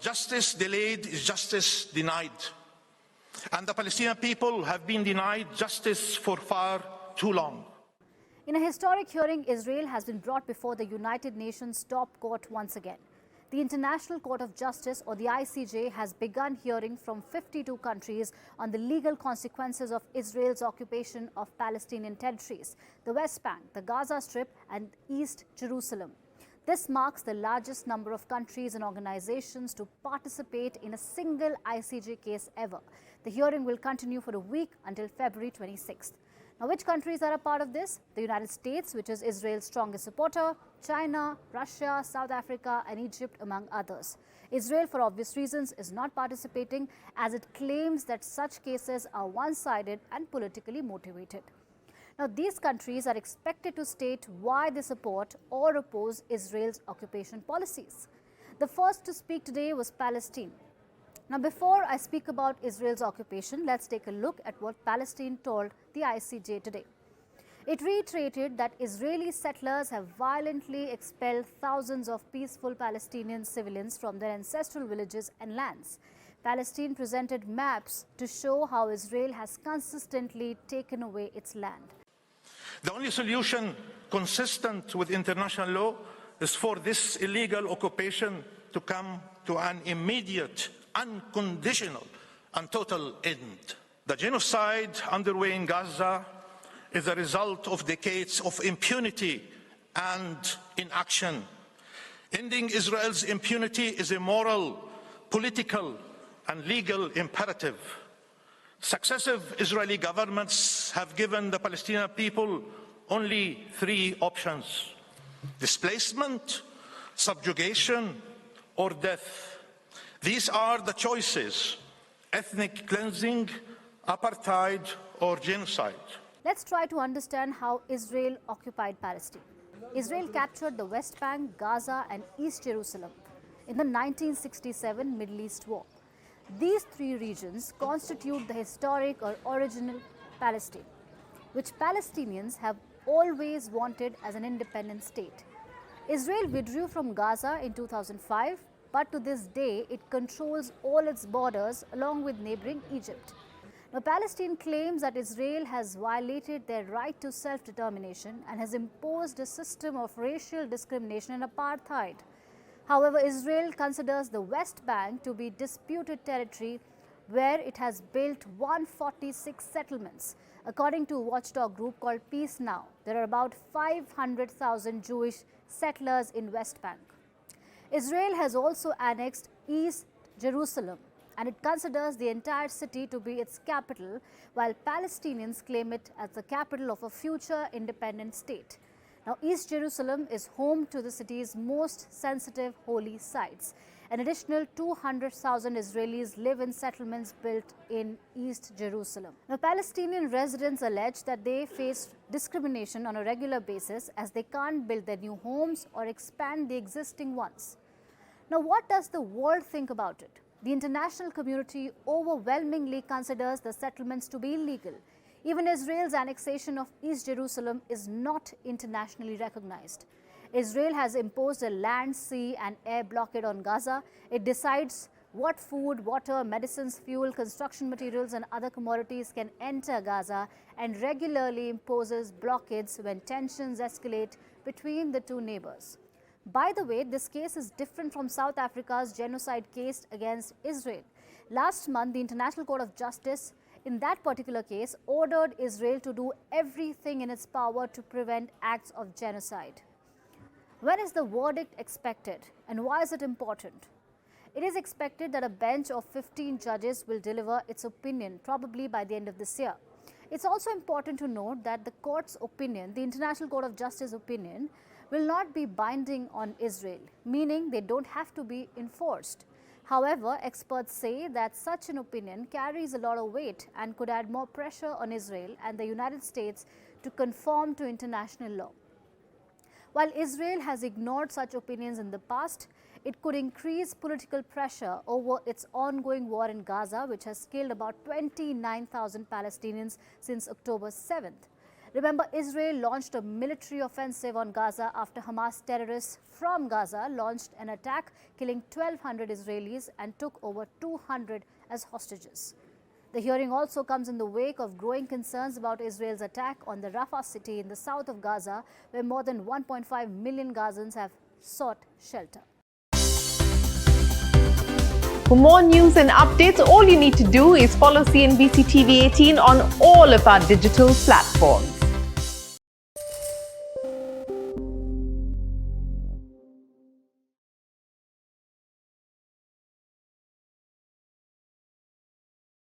Justice delayed is justice denied. And the Palestinian people have been denied justice for far too long. In a historic hearing, Israel has been brought before the United Nations top court once again. The International Court of Justice, or the ICJ, has begun hearing from 52 countries on the legal consequences of Israel's occupation of Palestinian territories, the West Bank, the Gaza Strip, and East Jerusalem. This marks the largest number of countries and organizations to participate in a single ICJ case ever. The hearing will continue for a week until February 26th. Now, which countries are a part of this? The United States, which is Israel's strongest supporter, China, Russia, South Africa, and Egypt, among others. Israel, for obvious reasons, is not participating as it claims that such cases are one-sided and politically motivated. Now, these countries are expected to state why they support or oppose Israel's occupation policies. The first to speak today was Palestine. Now, before I speak about Israel's occupation, let's take a look at what Palestine told the ICJ today. It reiterated that Israeli settlers have violently expelled thousands of peaceful Palestinian civilians from their ancestral villages and lands. Palestine presented maps to show how Israel has consistently taken away its land. The only solution consistent with international law is for this illegal occupation to come to an immediate, unconditional, and total end. The genocide underway in Gaza is a result of decades of impunity and inaction. Ending Israel's impunity is a moral, political, and legal imperative. Successive Israeli governments have given the Palestinian people only three options: displacement, subjugation, or death. These are the choices: ethnic cleansing, apartheid, or genocide. Let's try to understand how Israel occupied Palestine. Israel captured the West Bank, Gaza, and East Jerusalem in the 1967 Middle East War. These three regions constitute the historic or original Palestine, which Palestinians have always wanted as an independent state. Israel withdrew from Gaza in 2005, but to this day it controls all its borders along with neighboring Egypt. Now, Palestine claims that Israel has violated their right to self-determination and has imposed a system of racial discrimination and apartheid. However, Israel considers the West Bank to be disputed territory where it has built 146 settlements. According to a watchdog group called Peace Now, there are about 500,000 Jewish settlers in West Bank. Israel has also annexed East Jerusalem, and it considers the entire city to be its capital, while Palestinians claim it as the capital of a future independent state. Now, East Jerusalem is home to the city's most sensitive holy sites. An additional 200,000 Israelis live in settlements built in East Jerusalem. Now, Palestinian residents allege that they face discrimination on a regular basis as they can't build their new homes or expand the existing ones. Now, what does the world think about it? The international community overwhelmingly considers the settlements to be illegal. Even Israel's annexation of East Jerusalem is not internationally recognized. Israel has imposed a land, sea, and air blockade on Gaza. It decides what food, water, medicines, fuel, construction materials, and other commodities can enter Gaza, and regularly imposes blockades when tensions escalate between the two neighbors. By the way, this case is different from South Africa's genocide case against Israel. Last month, the International Court of Justice, in that particular case, ordered Israel to do everything in its power to prevent acts of genocide. When is the verdict expected, and why is it important? It is expected that a bench of 15 judges will deliver its opinion probably by the end of this year. It's also important to note that the court's opinion, the International Court of Justice opinion, will not be binding on Israel, meaning they don't have to be enforced. However, experts say that such an opinion carries a lot of weight and could add more pressure on Israel and the United States to conform to international law. While Israel has ignored such opinions in the past, it could increase political pressure over its ongoing war in Gaza, which has killed about 29,000 Palestinians since October 7th. Remember, Israel launched a military offensive on Gaza after Hamas terrorists from Gaza launched an attack, killing 1,200 Israelis and took over 200 as hostages. The hearing also comes in the wake of growing concerns about Israel's attack on the Rafah city in the south of Gaza, where more than 1.5 million Gazans have sought shelter. For more news and updates, all you need to do is follow CNBC-TV18 on all of our digital platforms.